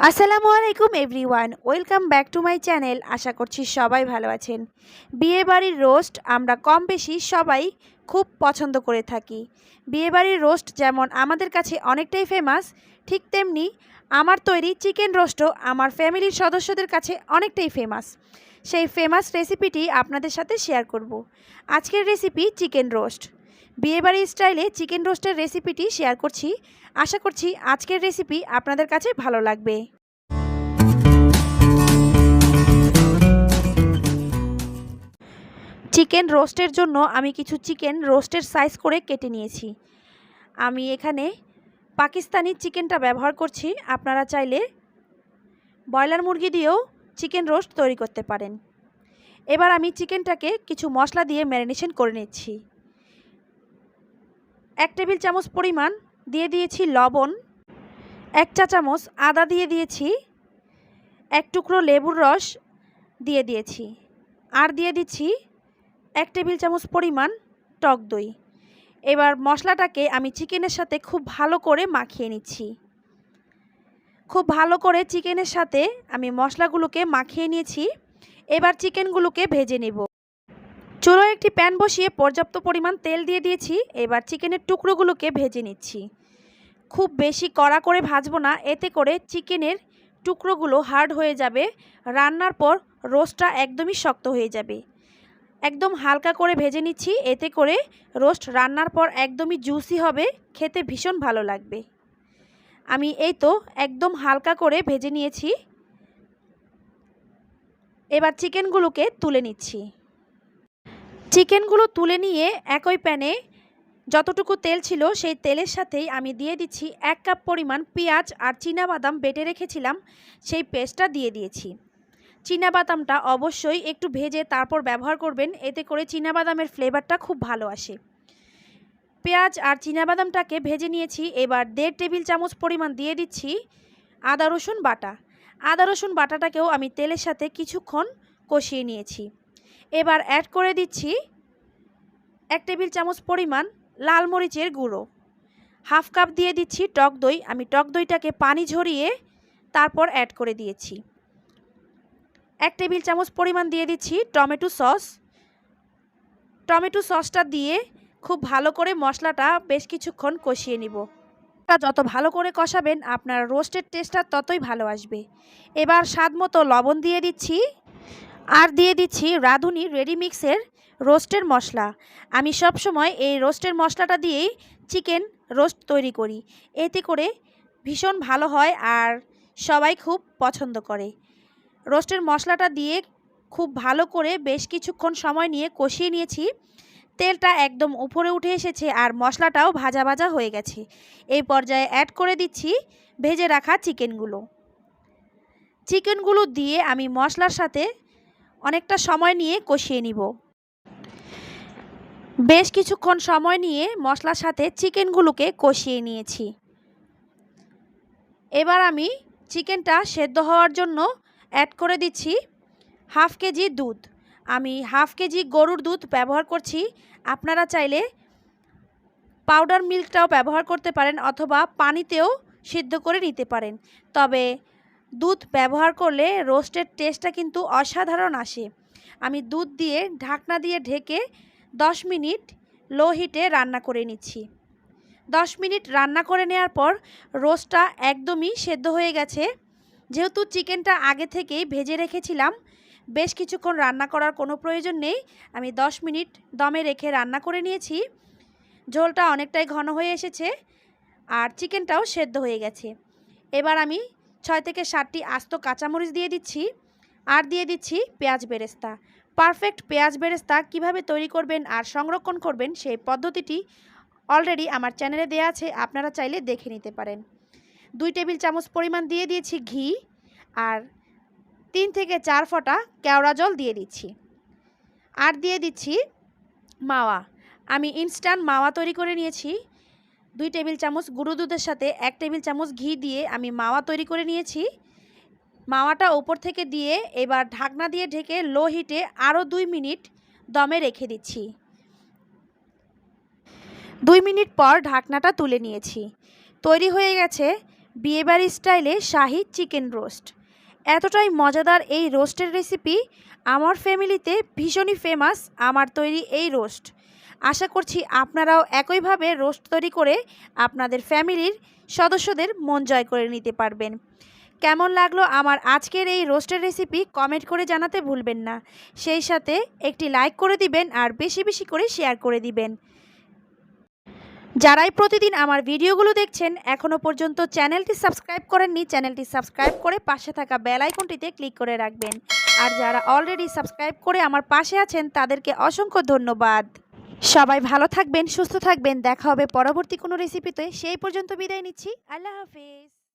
আসসালামু আলাইকুম everyone, welcome back to my channel. আশা করছি সবাই ভালো আছেন। বিয়ে বাড়ির রোস্ট আমরা কম বেশি সবাই খুব পছন্দ করে থাকি। বিয়ে বাড়ির রোস্ট যেমন আমাদের কাছে অনেকটাই ফেমাস, ঠিক তেমনি আমার তৈরি চিকেন রোস্টও আমার ফ্যামিলির সদস্যদের কাছে অনেকটাই ফেমাস। সেই ফেমাস রেসিপিটি আপনাদের সাথে শেয়ার করব। আজকের রেসিপি চিকেন রোস্ট। বিয়েবাড়ি স্টাইলে চিকেন রোস্টের রেসিপিটি শেয়ার করছি। আশা করছি আজকের রেসিপি আপনাদের কাছে ভালো লাগবে। চিকেন রোস্টের জন্য আমি কিছু চিকেন রোস্টের সাইজ করে কেটে নিয়েছি। আমি এখানে পাকিস্তানি চিকেনটা ব্যবহার করছি। আপনারা চাইলে ব্রয়লার মুরগি দিয়েও চিকেন রোস্ট তৈরি করতে পারেন। এবার আমি চিকেনটাকে কিছু মশলা দিয়ে ম্যারিনেশন করে নিচ্ছি। 1 টেবিল চামচ পরিমাণ দিয়ে দিয়েছি লবণ, 1 চা চামচ আদা দিয়ে দিয়েছি, 1 টুকরো লেবুর রস দিয়ে দিয়েছি, আর দিয়ে দিচ্ছি 1 টেবিল চামচ পরিমাণ টক দই। এবার মশলাটাকে আমি চিকেনের সাথে খুব ভালো করে মাখিয়ে নিচ্ছি। খুব ভালো করে চিকেনের সাথে আমি মশলাগুলোকে মাখিয়ে নিয়েছি। এবার চিকেনগুলোকে ভেজে নেব। চুলোয় একটি প্যান বসিয়ে পর্যাপ্ত পরিমাণ তেল দিয়ে দিয়েছি। এবার চিকেনের টুকরোগুলোকে ভেজে নিচ্ছি। খুব বেশি কড়া করে ভাজবো না, এতে করে চিকেনের টুকরোগুলো হার্ড হয়ে যাবে। রান্নার পর রোস্টটা একদমই শক্ত হয়ে যাবে। একদম হালকা করে ভেজে নিচ্ছি, এতে করে রোস্ট রান্নার পর একদমই জুসি হবে, খেতে ভীষণ ভালো লাগবে। আমি এই তো একদম হালকা করে ভেজে নিয়েছি। এবার চিকেনগুলোকে তুলে নিচ্ছি। চিকেনগুলো তুলে নিয়ে একই প্যানে যতটুকু তেল ছিল সেই তেলের সাথেই আমি দিয়ে দিচ্ছি 1 কাপ পরিমাণ পেঁয়াজ আর চীনাবাদাম বেটে রেখেছিলাম, সেই পেস্টটা দিয়ে দিয়েছি। চীনাবাদামটা অবশ্যই একটু ভেজে তারপর ব্যবহার করবেন, এতে করে চীনাবাদামের ফ্লেভারটা খুব ভালো আসে। পেঁয়াজ আর চীনাবাদামটাকে ভেজে নিয়েছি। এবার 1.5 টেবিল চামচ পরিমাণ দিয়ে দিচ্ছি আদা রসুন বাটা। আদা রসুন বাটাটাকেও আমি তেলের সাথে কিছুক্ষণ কষিয়ে নিয়েছি। এবার অ্যাড করে দিচ্ছি 1 টেবিল চামচ পরিমাণ লাল মরিচের গুঁড়ো, 1/2 কাপ দিয়ে দিচ্ছি টক দই। আমি টক দইটাকে পানি ঝরিয়ে তারপর অ্যাড করে দিয়েছি। 1 টেবিল চামচ পরিমাণ দিয়ে দিচ্ছি টমেটো সস। টমেটো সসটা দিয়ে খুব ভালো করে মশলাটা বেশ কিছুক্ষণ কষিয়ে নিব। যত ভালো করে কষাবেন আপনার রোস্টের টেস্টটা ততই ভালো আসবে। এবার স্বাদ মতো লবণ দিয়ে দিচ্ছি, আর দিয়ে দিচ্ছি রাঁধুনি রেডি মিক্সের রোস্টের মশলা। আমি সব সময় এই রোস্টের মশলাটা দিয়েই চিকেন রোস্ট তৈরি করি, এতে করে ভীষণ ভালো হয় আর সবাই খুব পছন্দ করে। রোস্টের মশলাটা দিয়ে খুব ভালো করে বেশ কিছুক্ষণ সময় নিয়ে কষিয়ে নিয়েছি। তেলটা একদম উপরে উঠে এসেছে আর মশলাটাও ভাজা ভাজা হয়ে গেছে। এই পর্যায়ে অ্যাড করে দিচ্ছি ভেজে রাখা চিকেনগুলো দিয়ে আমি মশলার সাথে অনেকটা সময় নিয়ে কষিয়ে নিব। বেশ কিছুক্ষণ সময় নিয়ে মশলার সাথে চিকেনগুলোকে কষিয়ে নিয়েছি। এবার আমি চিকেনটা সেদ্ধ হওয়ার জন্য অ্যাড করে দিচ্ছি 1/2 কেজি দুধ। আমি 1/2 কেজি গরুর দুধ ব্যবহার করছি। আপনারা চাইলে পাউডার মিল্কটাও ব্যবহার করতে পারেন অথবা পানিতেও সিদ্ধ করে নিতে পারেন। তবে দুধ ব্যবহার করলে রোস্টের টেস্টটা কিন্তু অসাধারণ আসে। আমি দুধ দিয়ে ঢাকনা দিয়ে ঢেকে 10 মিনিট লো হিটে রান্না করে নিচ্ছি। 10 মিনিট রান্না করে নেওয়ার পর রোস্টটা একদমই সেদ্ধ হয়ে গেছে। যেহেতু চিকেনটা আগে থেকেই ভেজে রেখেছিলাম, বেশ কিছুক্ষণ রান্না করার কোনো প্রয়োজন নেই। আমি 10 মিনিট দমে রেখে রান্না করে নিয়েছি। ঝোলটা অনেকটাই ঘন হয়ে এসেছে আর চিকেনটাও সেদ্ধ হয়ে গেছে। এবার আমি 6 থেকে 7টি আস্ত কাঁচামরিচ দিয়ে দিচ্ছি, আর দিয়ে দিচ্ছি পেঁয়াজ বেরেস্তা। পারফেক্ট পেঁয়াজ বেরেস্তা কিভাবে তৈরি করবেন আর সংরক্ষণ করবেন সেই পদ্ধতিটি অলরেডি আমার চ্যানেলে দেওয়া আছে, আপনারা চাইলে দেখে নিতে পারেন। 2 টেবিল চামচ পরিমাণ দিয়ে দিয়েছি ঘি, আর 3 থেকে 4 ফোঁটা কেওড়া জল দিয়ে দিচ্ছি, আর দিয়ে দিচ্ছি মাওয়া। আমি ইনস্ট্যান্ট মাওয়া তৈরি করে নিয়েছি। 2 টেবিল চামচ গুঁড়ো দুধের সাথে 1 টেবিল চামচ ঘি দিয়ে আমি মাওয়া তৈরি করে নিয়েছি। মাওয়াটা উপর থেকে দিয়ে এবার ঢাকনা দিয়ে ঢেকে লো হিটে আরও 2 মিনিট দমে রেখে দিচ্ছি। 2 মিনিট পর ঢাকনাটা তুলে নিয়েছি। তৈরি হয়ে গেছে বিয়েবাড়ি স্টাইলে শাহি চিকেন রোস্ট। এতটাই মজাদার এই রোস্টের রেসিপি আমার ফ্যামিলিতে ভীষণই ফেমাস আমার তৈরি এই রোস্ট। আশা করছি আপনারাও একইভাবে রোস্ট তৈরি করে আপনাদের ফ্যামিলির সদস্যদের মন জয় করে নিতে পারবেন। কেমন লাগলো আমার আজকের এই রোস্টের রেসিপি কমেন্ট করে জানাতে ভুলবেন না। সেই সাথে একটি লাইক করে দিবেন আর বেশি বেশি করে শেয়ার করে দিবেন। যারাই প্রতিদিন আমার ভিডিওগুলো দেখছেন এখনও পর্যন্ত চ্যানেলটি সাবস্ক্রাইব করেননি, চ্যানেলটি সাবস্ক্রাইব করে পাশে থাকা বেল আইকনটিতে ক্লিক করে রাখবেন। আর যারা অলরেডি সাবস্ক্রাইব করে আমার পাশে আছেন তাদেরকে অসংখ্য ধন্যবাদ। সবাই ভালো থাকবেন, সুস্থ থাকবেন। দেখা হবে পরবর্তী কোনো রেসিপিতে। সেই পর্যন্ত বিদায় নিচ্ছি। আল্লাহ হাফেজ।